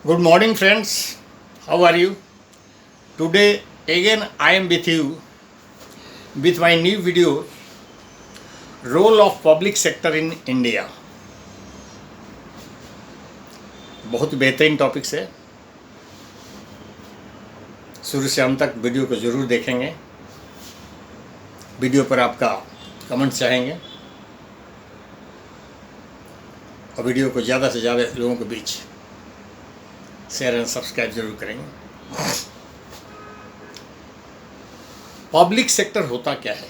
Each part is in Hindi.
Good morning, friends. How are you? Today, again, I am with you with my new video Role of Public Sector in India. बहुत बेहतरीन टॉपिक्स है, शुरू से अंत तक वीडियो को ज़रूर देखेंगे। वीडियो पर आपका कमेंट चाहेंगे और वीडियो को ज़्यादा से ज़्यादा लोगों के बीच शेयर एंड सब्सक्राइब जरूर करेंगे। पब्लिक सेक्टर होता क्या है?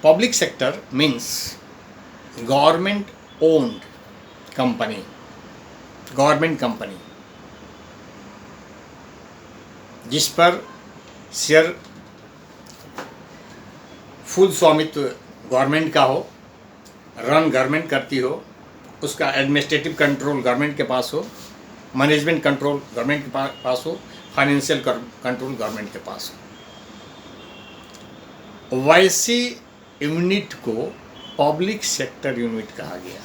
Public sector means government owned company, government company जिस पर शेयर फुल स्वामित्व गवर्नमेंट का हो, रन गवर्नमेंट करती हो, उसका एडमिनिस्ट्रेटिव कंट्रोल गवर्नमेंट के पास हो, मैनेजमेंट कंट्रोल गवर्नमेंट के पास हो, फाइनेंशियल कंट्रोल गवर्नमेंट के पास हो। वैसी यूनिट को पब्लिक सेक्टर यूनिट कहा गया।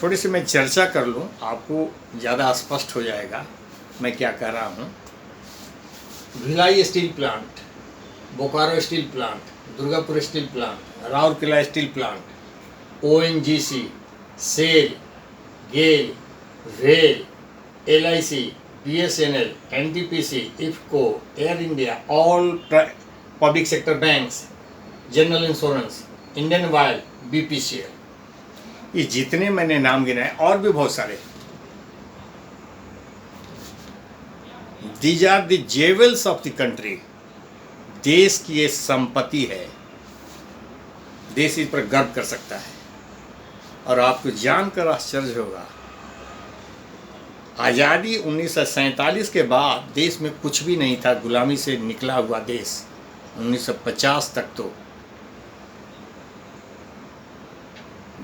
थोड़ी सी मैं चर्चा कर लूँ, आपको ज़्यादा स्पष्ट हो जाएगा मैं क्या कह रहा हूँ। Bhilai steel plant, Bokaro steel plant, Durgapur steel plant, Rourkela steel plant, ONGC, SAIL, GAIL, वेल, LIC, BSNL, NTPC, IFCO, Air India, all public sector banks, general insurance, Indian Oil, BPCL, ये जितने मैंने नाम गिनाए और भी बहुत सारे, these are the jewels of the country. देश की ये संपत्ति है, देश इस पर गर्व कर सकता है। और आपको जानकर आश्चर्य होगा, आज़ादी 1947 के बाद देश में कुछ भी नहीं था, गुलामी से निकला हुआ देश। 1950 तक तो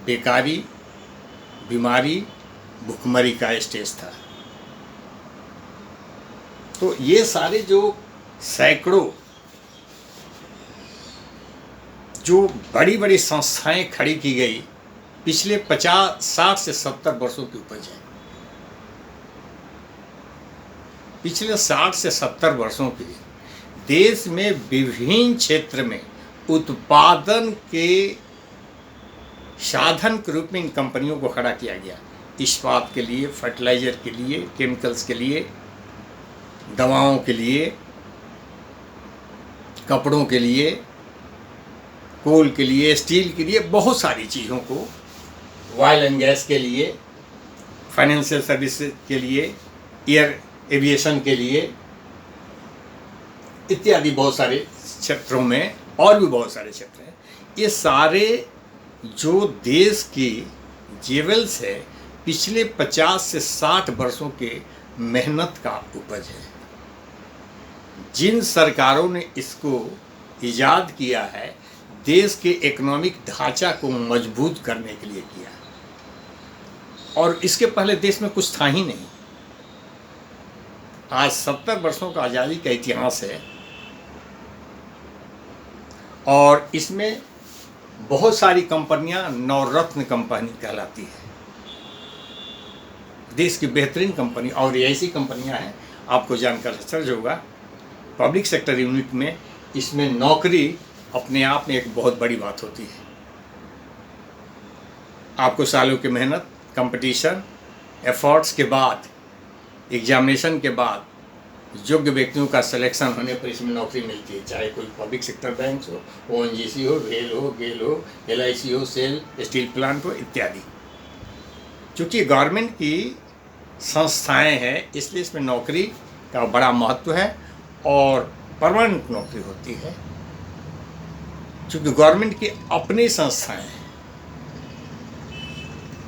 बेकारी, बीमारी, भुखमरी का स्टेज था। तो ये सारे जो सैकड़ों जो बड़ी बड़ी संस्थाएं खड़ी की गई, पिछले 60 से 70 वर्षों की उपज है। पिछले 60 से 70 वर्षों की देश में विभिन्न क्षेत्र में उत्पादन के साधन के रूप में इन कंपनियों को खड़ा किया गया। इस्पात के लिए, फर्टिलाइजर के लिए, केमिकल्स के लिए, दवाओं के लिए, कपड़ों के लिए, कोल के लिए, स्टील के लिए, बहुत सारी चीज़ों को, ऑयल एंड गैस के लिए, फाइनेंशियल सर्विसेज के लिए, एयर एविएशन के लिए, इत्यादि बहुत सारे क्षेत्रों में, और भी बहुत सारे क्षेत्र हैं। ये सारे जो देश की जेवल्स है, पिछले 50 से 60 वर्षों के मेहनत का उपज है। जिन सरकारों ने इसको ईजाद किया है, देश के इकोनॉमिक ढांचा को मजबूत करने के लिए किया। और इसके पहले देश में कुछ था ही नहीं। आज 70 वर्षों का आज़ादी का इतिहास है और इसमें बहुत सारी कंपनियां नवरत्न कंपनी कहलाती है। देश की बेहतरीन कंपनी, और ऐसी कंपनियां हैं, आपको जानकर आश्चर्य होगा। पब्लिक सेक्टर यूनिट में इसमें नौकरी अपने आप में एक बहुत बड़ी बात होती है। आपको सालों की मेहनत, कंपटीशन, एफर्ट्स के बाद, एग्जामिनेशन के बाद योग्य व्यक्तियों का सिलेक्शन होने पर इसमें नौकरी मिलती है। चाहे कोई पब्लिक सेक्टर बैंक हो, ONGC हो, वेल हो, गेल हो, LIC हो, सेल, स्टील प्लांट हो, इत्यादि। चूँकि गवर्नमेंट की संस्थाएं हैं, इसलिए इसमें नौकरी का बड़ा महत्व है और परमानेंट नौकरी होती है। चूँकि गवर्नमेंट की अपनी संस्थाएं हैं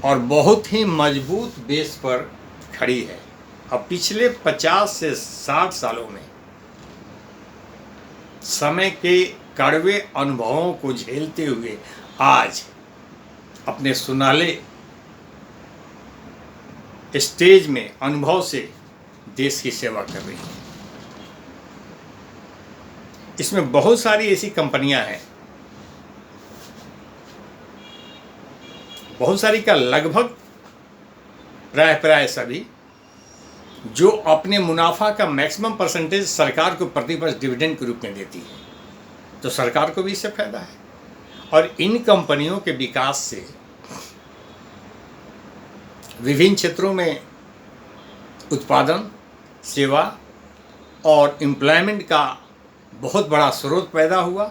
और बहुत ही मजबूत बेस पर खड़ी है। अब पिछले 50 से 60 सालों में समय के कड़वे अनुभवों को झेलते हुए आज अपने सुनहले स्टेज में अनुभव से देश की सेवा कर रही है। इसमें बहुत सारी ऐसी कंपनियां हैं, बहुत सारी का लगभग प्राय सभी, जो अपने मुनाफा का मैक्सिमम परसेंटेज सरकार को प्रतिवर्ष डिविडेंड के रूप में देती है, तो सरकार को भी इससे फायदा है। और इन कंपनियों के विकास से विभिन्न क्षेत्रों में उत्पादन, सेवा और एम्प्लॉयमेंट का बहुत बड़ा स्रोत पैदा हुआ,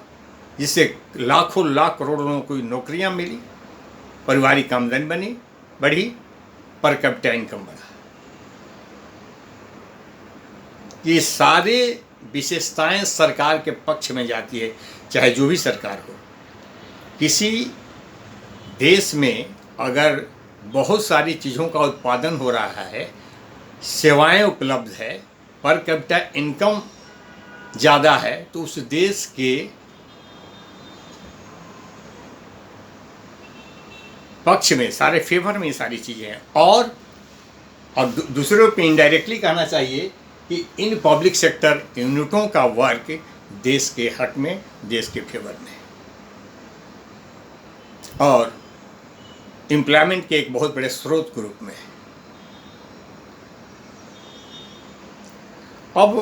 जिससे लाखों लाख करोड़ों लोगों को नौकरियां मिली, पारिवारिक आमदनी बढ़ी, पर कैपिटा इनकम बढ़ा। ये सारे विशेषताएं सरकार के पक्ष में जाती है, चाहे जो भी सरकार हो। किसी देश में अगर बहुत सारी चीज़ों का उत्पादन हो रहा है, सेवाएं उपलब्ध है, पर कैपिटा इनकम ज़्यादा है, तो उस देश के पक्ष में, सारे फेवर में ये सारी चीज़ें हैं। और दूसरों पे इनडायरेक्टली कहना चाहिए कि इन पब्लिक सेक्टर यूनिटों का वर्क देश के हक में, देश के फेवर में, और एम्प्लॉयमेंट के एक बहुत बड़े स्रोत के रूप में। अब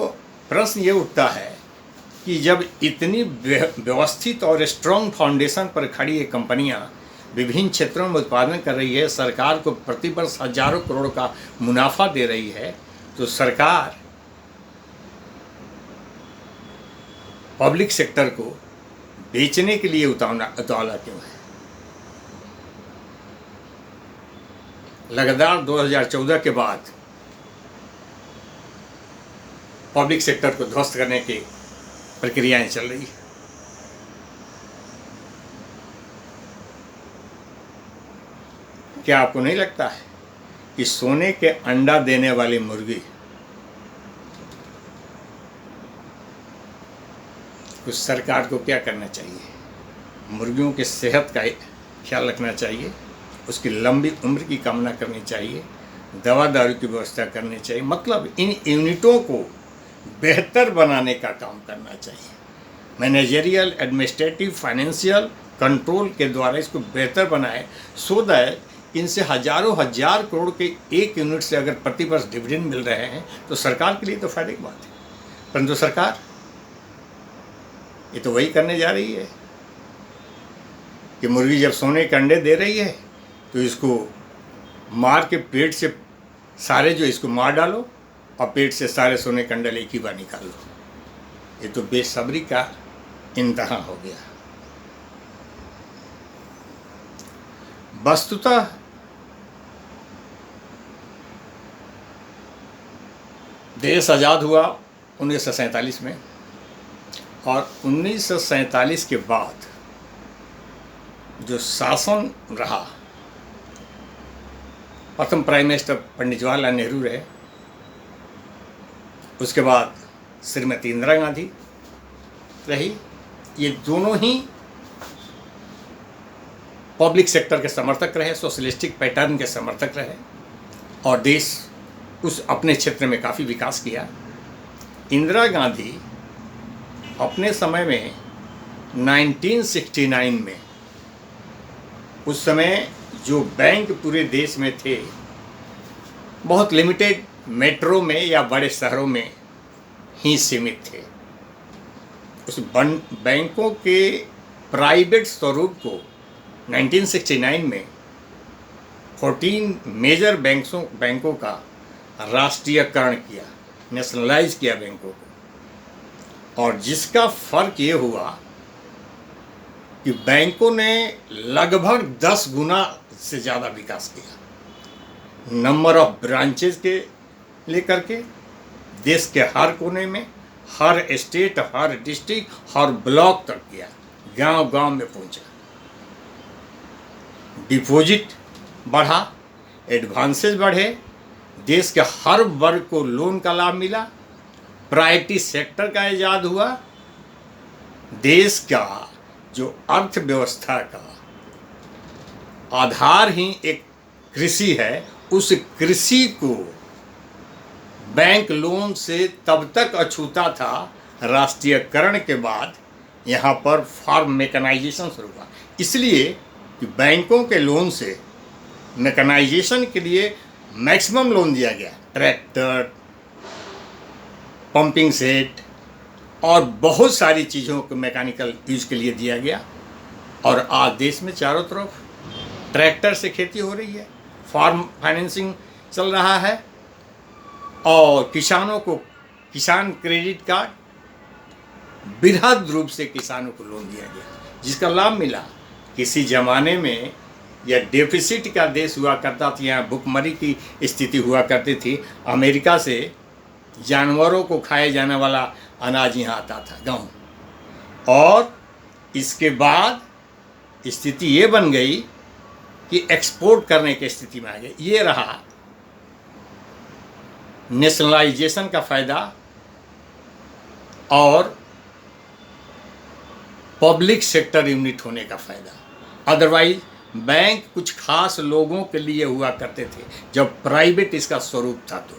प्रश्न ये उठता है कि जब इतनी व्यवस्थित और स्ट्रॉन्ग फाउंडेशन पर खड़ी ये कंपनियां विभिन्न क्षेत्रों में उत्पादन कर रही है, सरकार को प्रतिवर्ष हजारों करोड़ का मुनाफा दे रही है, तो सरकार पब्लिक सेक्टर को बेचने के लिए उतावला क्यों है? लगातार 2014 के बाद पब्लिक सेक्टर को ध्वस्त करने की प्रक्रियाएं चल रही है। क्या आपको नहीं लगता है कि सोने के अंडा देने वाली मुर्गी कुछ सरकार को क्या करना चाहिए? मुर्गियों की सेहत का ख्याल रखना चाहिए, उसकी लंबी उम्र की कामना करनी चाहिए, दवा दारू की व्यवस्था करनी चाहिए, मतलब इन यूनिटों को बेहतर बनाने का काम करना चाहिए। मैनेजरियल, एडमिनिस्ट्रेटिव, फाइनेंशियल कंट्रोल के द्वारा इसको बेहतर बनाए, सो दैट इनसे हजारों हजार करोड़ के एक यूनिट से अगर प्रतिवर्ष डिविडेंड मिल रहे हैं तो सरकार के लिए तो फायदे की बात है। परंतु सरकार ये तो वही करने जा रही है कि मुर्गी जब सोने के अंडे दे रही है तो इसको मार के पेट से सारे जो इसको मार डालो और पेट से सारे सोने के अंडे एक ही बार निकाल लो। ये तो बेसब्री का इंतहा हो गया। वस्तुतः देश आज़ाद हुआ 1947 में, और 1947 के बाद जो शासन रहा, प्रथम प्राइम मिनिस्टर पंडित जवाहरलाल नेहरू रहे, उसके बाद श्रीमती इंदिरा गांधी रही। ये दोनों ही पब्लिक सेक्टर के समर्थक रहे, सोशलिस्टिक पैटर्न के समर्थक रहे, और देश उस अपने क्षेत्र में काफ़ी विकास किया। इंदिरा गांधी अपने समय में 1969 में, उस समय जो बैंक पूरे देश में थे बहुत लिमिटेड मेट्रो में या बड़े शहरों में ही सीमित थे। उस बैंकों के प्राइवेट स्वरूप को 1969 में 14 मेजर बैंकों का राष्ट्रीयकरण किया, नेशनलाइज किया बैंकों को, और जिसका फर्क ये हुआ कि बैंकों ने लगभग 10 गुना से ज़्यादा विकास किया। नंबर ऑफ ब्रांचेज के लेकर के देश के हर कोने में, हर स्टेट, हर डिस्ट्रिक्ट, हर ब्लॉक तक किया, गांव-गांव में पहुंचा। डिपॉजिट बढ़ा, एडवांसेज बढ़े, देश के हर वर्ग को लोन का लाभ मिला, प्राइवेटी सेक्टर का इजाद हुआ। देश का जो अर्थव्यवस्था का आधार ही एक कृषि है, उस कृषि को बैंक लोन से तब तक अछूता था, राष्ट्रीयकरण के बाद यहाँ पर फार्म मैकेनाइजेशन शुरू हुआ। इसलिए कि बैंकों के लोन से मैकेनाइजेशन के लिए मैक्सिमम लोन दिया गया, ट्रैक्टर, पंपिंग सेट और बहुत सारी चीज़ों को मैकेनिकल यूज के लिए दिया गया। और आज देश में चारों तरफ ट्रैक्टर से खेती हो रही है, फार्म फाइनेंसिंग चल रहा है और किसानों को किसान क्रेडिट कार्ड बृहद रूप से किसानों को लोन दिया गया, जिसका लाभ मिला। किसी ज़माने में यह डेफिसिट का देश हुआ करता था, यहाँ भुखमरी की स्थिति हुआ करती थी। अमेरिका से जानवरों को खाए जाने वाला अनाज यहाँ आता था, गेहूँ। और इसके बाद स्थिति ये बन गई कि एक्सपोर्ट करने की स्थिति में आ गए। ये रहा नेशनलाइजेशन का फ़ायदा और पब्लिक सेक्टर यूनिट होने का फ़ायदा। अदरवाइज बैंक कुछ खास लोगों के लिए हुआ करते थे, जब प्राइवेट इसका स्वरूप था। तो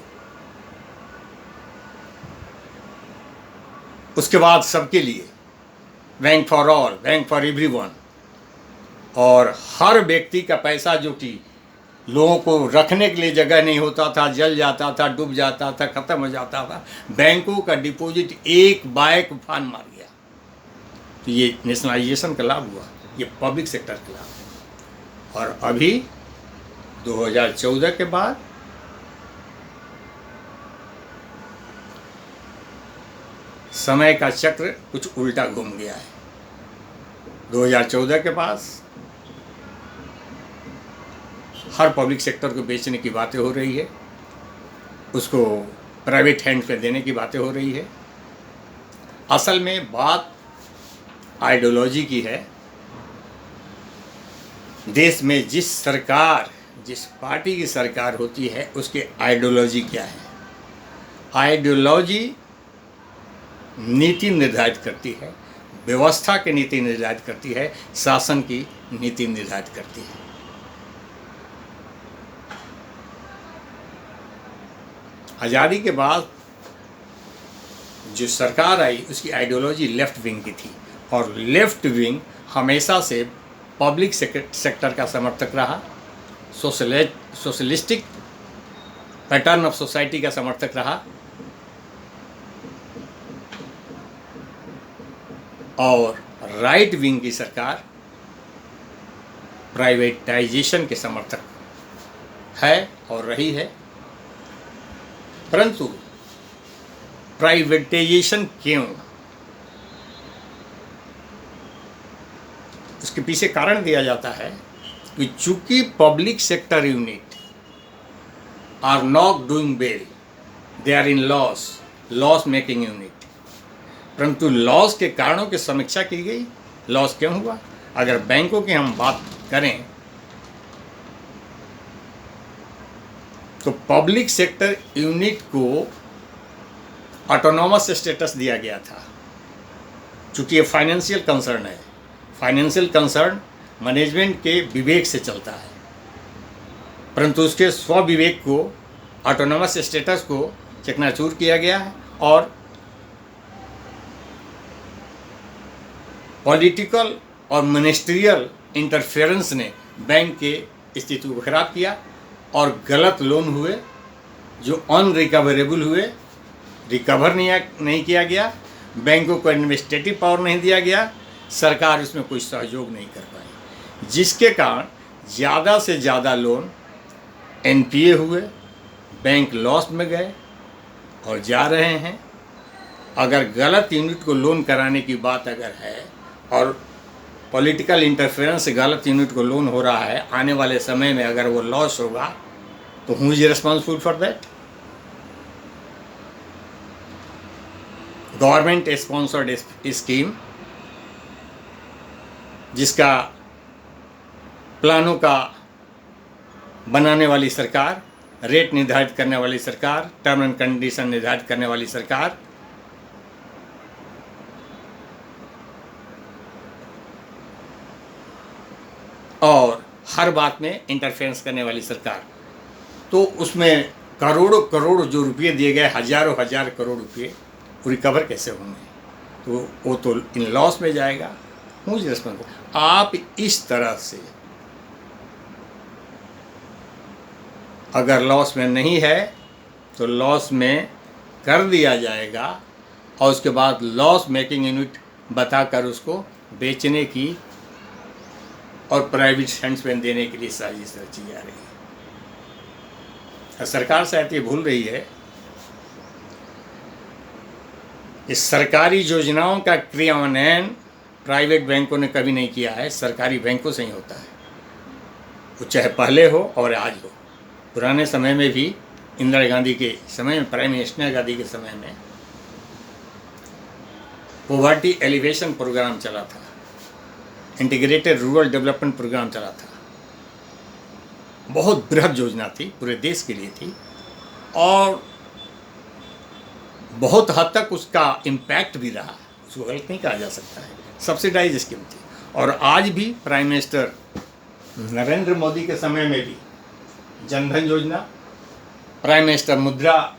उसके बाद सबके लिए bank for all, bank for everyone, और हर व्यक्ति का पैसा जो कि लोगों को रखने के लिए जगह नहीं होता था, जल जाता था, डूब जाता था, ख़त्म हो जाता था, बैंकों का डिपॉजिट एक बाइक उफान मार गया। तो ये नेशनलाइजेशन का लाभ हुआ, ये पब्लिक सेक्टर का लाभ। और अभी 2014 के बाद समय का चक्र कुछ उल्टा घूम गया है। 2014 के पास हर पब्लिक सेक्टर को बेचने की बातें हो रही है, उसको प्राइवेट हैंड पे देने की बातें हो रही है। असल में बात आइडियोलॉजी की है। देश में जिस सरकार, जिस पार्टी की सरकार होती है, उसकी आइडियोलॉजी क्या है? आइडियोलॉजी नीति निर्धारित करती है, व्यवस्था की नीति निर्धारित करती है, शासन की नीति निर्धारित करती है। आज़ादी के बाद जो सरकार आई उसकी आइडियोलॉजी लेफ्ट विंग की थी, और लेफ्ट विंग हमेशा से पब्लिक सेक्टर का समर्थक रहा, सोशलिस्टिक पैटर्न ऑफ सोसाइटी का समर्थक रहा, और राइट विंग की सरकार प्राइवेटाइजेशन के समर्थक है और रही है। परंतु प्राइवेटाइजेशन क्यों? उसके पीछे कारण दिया जाता है कि चूंकि public sector unit are not doing well, they are in loss making unit. परंतु लॉस के कारणों की समीक्षा की गई, लॉस क्यों हुआ। अगर बैंकों की हम बात करें तो पब्लिक सेक्टर यूनिट को ऑटोनॉमस स्टेटस दिया गया था, चूँकि ये फाइनेंशियल कंसर्न है। फाइनेंशियल कंसर्न मैनेजमेंट के विवेक से चलता है, परंतु उसके स्वविवेक को, ऑटोनॉमस स्टेटस को चकनाचूर किया गया है। और पॉलिटिकल और मिनिस्ट्रियल इंटरफेरेंस ने बैंक के स्थिति को खराब किया, और गलत लोन हुए जो अनरिकवरेबल हुए, रिकवर नहीं किया गया, बैंकों को एडमिनिस्ट्रेटिव पावर नहीं दिया गया, सरकार उसमें कोई सहयोग नहीं कर पाई, जिसके कारण ज़्यादा से ज़्यादा लोन एनपीए हुए, बैंक लॉस में गए और जा रहे हैं। अगर गलत यूनिट को लोन कराने की बात अगर है और पॉलिटिकल इंटरफेरेंस से गलत यूनिट को लोन हो रहा है, आने वाले समय में अगर वो लॉस होगा तो who is responsible for that? Government sponsored scheme, जिसका प्लानों का बनाने वाली सरकार, रेट निर्धारित करने वाली सरकार, टर्म एंड कंडीशन निर्धारित करने वाली सरकार, और हर बात में इंटरफेरेंस करने वाली सरकार, तो उसमें करोड़ों करोड़ जो रुपये दिए गए, हजारों हजार करोड़ रुपये, वो रिकवर कैसे होंगे? तो वो तो इन लॉस में जाएगा। मुझे रिस्पॉन्स, आप इस तरह से अगर लॉस में नहीं है तो लॉस में कर दिया जाएगा और उसके बाद लॉस मेकिंग यूनिट बताकर उसको बेचने की और प्राइवेट हैंड्स में देने के लिए साजिश रची जा रही है। सरकार शायद ये भूल रही है इस सरकारी योजनाओं का क्रियान्वयन प्राइवेट बैंकों ने कभी नहीं किया है, सरकारी बैंकों से ही होता है। वो चाहे पहले हो और आज हो। पुराने समय में भी इंदिरा गांधी के समय में, प्राइम मिनिस्टर गांधी के समय में पॉवर्टी एलिवेशन प्रोग्राम चला था, इंटीग्रेटेड रूरल डेवलपमेंट प्रोग्राम चला था। बहुत बृहद योजना थी, पूरे देश के लिए थी और बहुत हद तक उसका इम्पैक्ट भी रहा, उसको गलत नहीं कहा जा सकता है। सब्सिडाइज स्कीम थी और आज भी प्राइम मिनिस्टर नरेंद्र मोदी के समय में भी जनधन योजना, प्राइम मिनिस्टर मुद्रा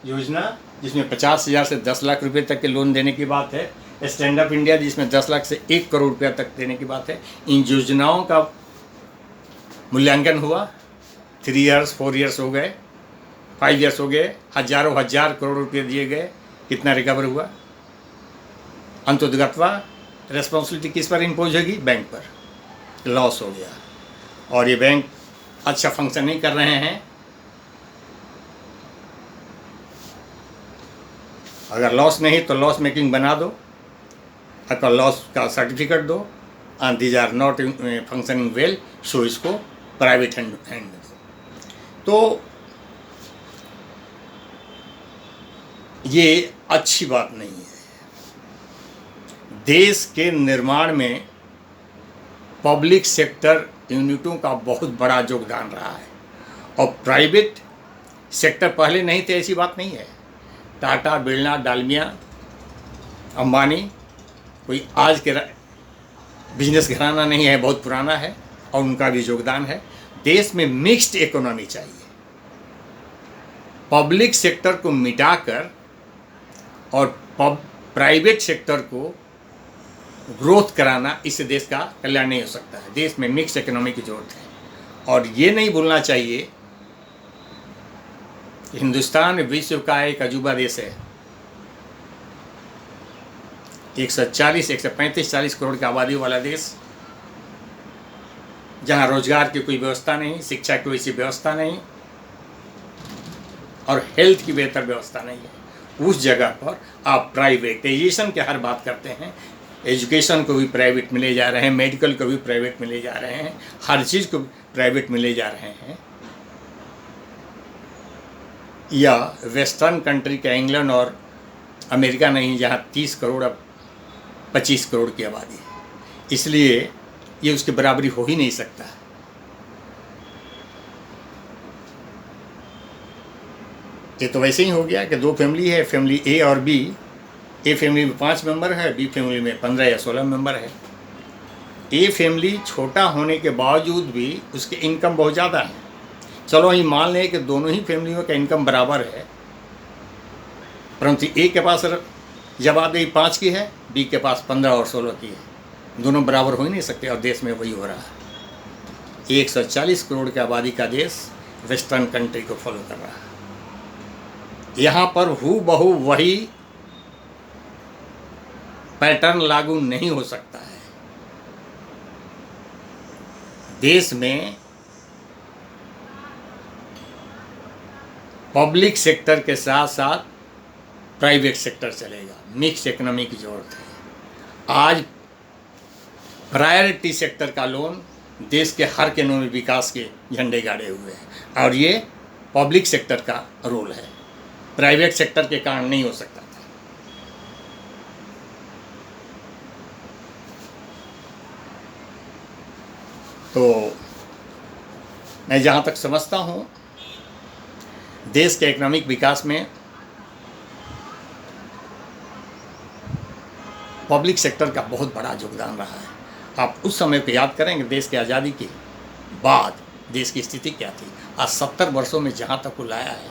योजना जिसमें 50,000 से 10 लाख रुपए तक के लोन देने की बात है, स्टैंड अप इंडिया जिसमें 10 लाख से 1 करोड़ रुपया तक देने की बात है। इन योजनाओं का मूल्यांकन हुआ, 3 इयर्स 4 इयर्स हो गए, 5 इयर्स हो गए, हजारों हजार करोड़ रुपये दिए गए, कितना रिकवर हुआ? अंतोदगत्वा रेस्पॉन्सिबिलिटी किस पर इम्पोज होगी? बैंक पर। लॉस हो गया और ये बैंक अच्छा फंक्शन नहीं कर रहे हैं। अगर लॉस नहीं तो लॉस मेकिंग बना दो, अगर लॉस का सर्टिफिकेट दो, and these are not functioning well, so इसको प्राइवेट हैंड दो। तो ये अच्छी बात नहीं है। देश के निर्माण में पब्लिक सेक्टर यूनिटों का बहुत बड़ा योगदान रहा है और प्राइवेट सेक्टर पहले नहीं थे, ऐसी बात नहीं है। टाटा, बिरला, डालमिया, अंबानी कोई आज के बिजनेस घराना नहीं है, बहुत पुराना है और उनका भी योगदान है। देश में मिक्स्ड इकोनॉमी चाहिए, पब्लिक सेक्टर को मिटाकर और प्राइवेट सेक्टर को ग्रोथ कराना, इससे देश का कल्याण नहीं हो सकता है। देश में मिक्स इकोनॉमी की जरूरत है और ये नहीं भूलना चाहिए कि हिंदुस्तान विश्व का एक अजूबा देश है। 140 करोड़ की आबादी वाला देश, जहाँ रोजगार की कोई व्यवस्था नहीं, शिक्षा की वैसी व्यवस्था नहीं और हेल्थ की बेहतर व्यवस्था नहीं है। उस जगह पर आप प्राइवेटाइजेशन की हर बात करते हैं। एजुकेशन को भी प्राइवेट में ले जा रहे हैं, मेडिकल को भी प्राइवेट में ले जा रहे हैं, हर चीज़ को प्राइवेट में ले जा रहे हैं। या वेस्टर्न कंट्री का इंग्लैंड और अमेरिका नहीं, जहाँ 30 करोड़ अब 25 करोड़ की आबादी है, इसलिए ये उसके बराबरी हो ही नहीं सकता। ये तो वैसे ही हो गया कि 2 फैमिली है, फैमिली ए और बी। ए फैमिली में 5 मेंबर है, बी फैमिली में 15 या 16 मेंबर है। ए फैमिली छोटा होने के बावजूद भी उसकी इनकम बहुत ज़्यादा है। चलो ये मान लें कि दोनों ही फैमिलियों का इनकम बराबर है, परंतु ए के पास जब आबादी 5 की है, बी के पास 15 और 16 की है। दोनों बराबर हो ही नहीं सकते और देश में वही हो रहा है। 140 करोड़ की आबादी का देश वेस्टर्न कंट्री को फॉलो कर रहा है। यहाँ पर हूबहू वही पैटर्न लागू नहीं हो सकता है। देश में पब्लिक सेक्टर के साथ साथ प्राइवेट सेक्टर चलेगा, मिक्स इकोनॉमी की जरूरत है। आज प्रायोरिटी सेक्टर का लोन देश के हर कोने में विकास के झंडे गाड़े हुए हैं और ये पब्लिक सेक्टर का रोल है, प्राइवेट सेक्टर के कारण नहीं हो सकता था। तो मैं जहाँ तक समझता हूँ, देश के इकोनॉमिक विकास में पब्लिक सेक्टर का बहुत बड़ा योगदान रहा है। आप उस समय को याद करेंगे, देश की आज़ादी के बाद देश की स्थिति क्या थी। आज 70 वर्षों में जहाँ तक वो लाया है,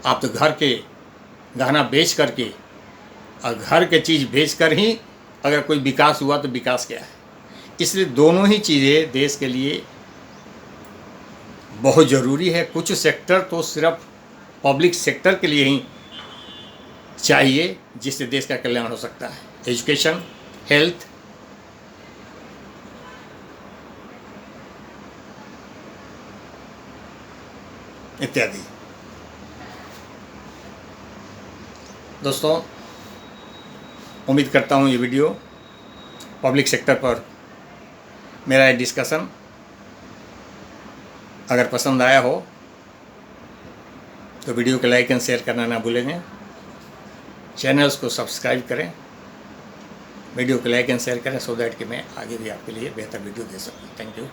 आप तो घर के गहना बेच करके और घर के चीज़ बेच कर ही अगर कोई विकास हुआ तो विकास क्या है। इसलिए दोनों ही चीज़ें देश के लिए बहुत ज़रूरी है। कुछ सेक्टर तो सिर्फ पब्लिक सेक्टर के लिए ही चाहिए जिससे देश का कल्याण हो सकता है। एजुकेशन, हेल्थ, इत्यादि। दोस्तों, उम्मीद करता हूँ ये वीडियो पब्लिक सेक्टर पर मेरा ये डिस्कशन अगर पसंद आया हो तो वीडियो को लाइक एंड शेयर करना ना भूलेंगे। चैनल्स को सब्सक्राइब करें, वीडियो को लाइक एंड शेयर करें, सो दैट कि मैं आगे भी आपके लिए बेहतर वीडियो दे सकूँ। Thank you.